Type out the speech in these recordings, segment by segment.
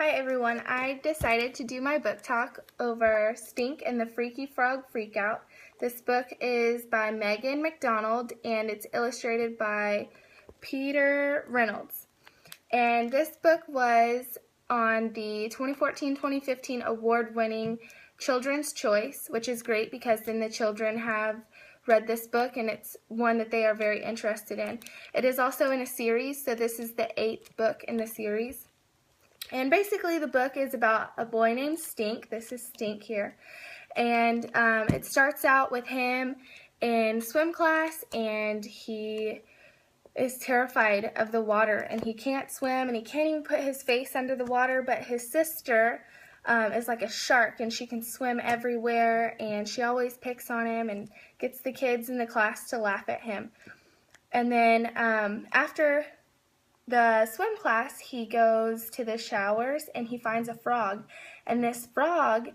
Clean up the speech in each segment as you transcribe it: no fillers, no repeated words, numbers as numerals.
Hi everyone, I decided to do my book talk over Stink and the Freaky Frog Freakout. This book is by Megan McDonald and it's illustrated by Peter Reynolds. And this book was on the 2014-2015 award-winning Children's Choice, which is great because then the children have read this book and it's one that they are very interested in. It is also in a series, so this is the 8th book in the series. And basically the book is about a boy named Stink. This is Stink here. And it starts out with him in swim class and he is terrified of the water and he can't swim and he can't even put his face under the water, but his sister is like a shark and she can swim everywhere and she always picks on him and gets the kids in the class to laugh at him. And then after the swim class, he goes to the showers and he finds a frog, and this frog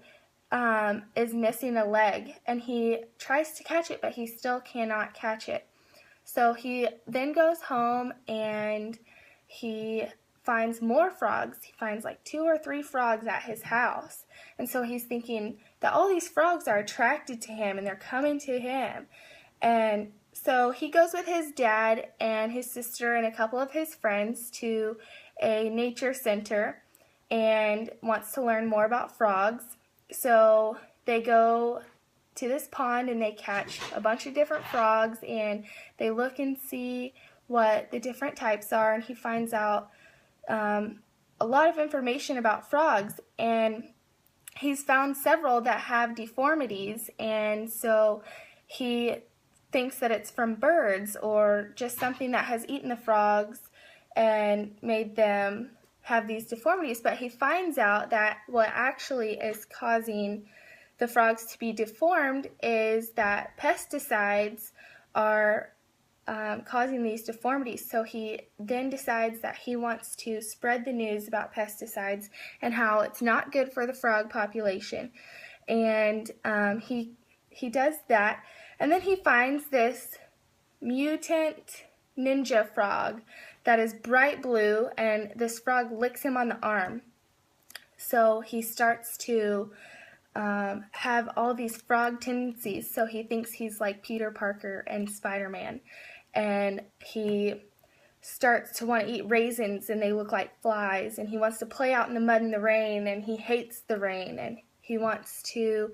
is missing a leg, and he tries to catch it, but he still cannot catch it. So he then goes home and he finds more frogs. He finds like 2 or 3 frogs at his house, and so he's thinking that all these frogs are attracted to him and they're coming to him. And so he goes with his dad and his sister and a couple of his friends to a nature center and wants to learn more about frogs. So they go to this pond and they catch a bunch of different frogs and they look and see what the different types are, and he finds out a lot of information about frogs, and he's found several that have deformities, and so he thinks that it's from birds or just something that has eaten the frogs and made them have these deformities. But he finds out that what actually is causing the frogs to be deformed is that pesticides are causing these deformities. So he then decides that he wants to spread the news about pesticides and how it's not good for the frog population. And he does that. And then he finds this mutant ninja frog that is bright blue, and this frog licks him on the arm. So he starts to have all these frog tendencies, so he thinks he's like Peter Parker and Spider-Man. And he starts to want to eat raisins, and they look like flies, and he wants to play out in the mud and the rain, and he hates the rain, and he wants to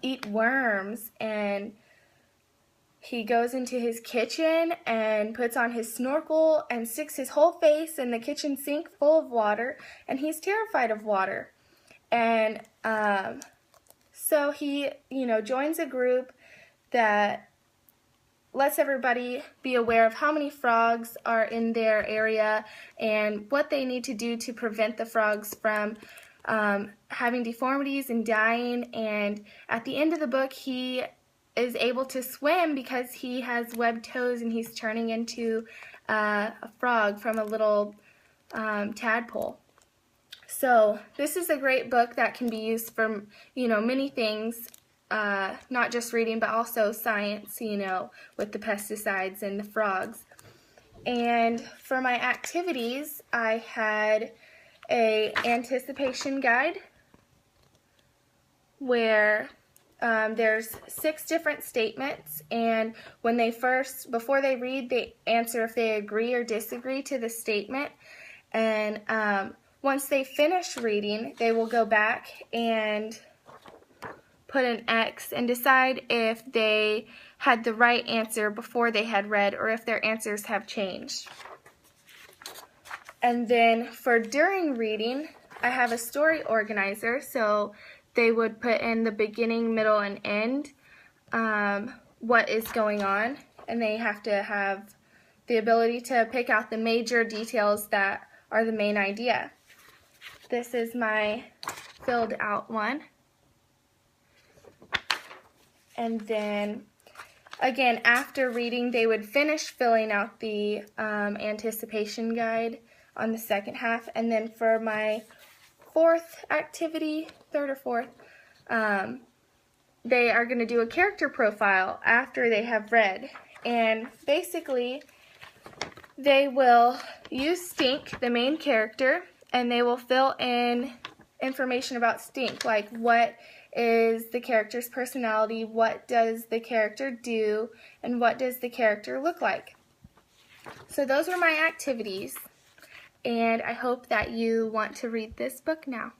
eat worms, and he goes into his kitchen and puts on his snorkel and sticks his whole face in the kitchen sink full of water, and he's terrified of water. And so he, joins a group that lets everybody be aware of how many frogs are in their area and what they need to do to prevent the frogs from having deformities and dying. And at the end of the book, he is able to swim because he has webbed toes and he's turning into a frog from a little tadpole. So this is a great book that can be used for many things, not just reading but also science, with the pesticides and the frogs. And for my activities, I had a anticipation guide where there's 6 different statements, and before they read, they answer if they agree or disagree to the statement. And once they finish reading, they will go back and put an X and decide if they had the right answer before they had read or if their answers have changed. And then for during reading, I have a story organizer, so they would put in the beginning, middle, and end what is going on, and they have to have the ability to pick out the major details that are the main idea. This is my filled out one. And then again, after reading, they would finish filling out the anticipation guide on the second half. And then for my 4th activity, 3rd or 4th, they are going to do a character profile after they have read. And basically, they will use Stink, the main character, and they will fill in information about Stink, like what is the character's personality, what does the character do, and what does the character look like. So those were my activities, and I hope that you want to read this book now.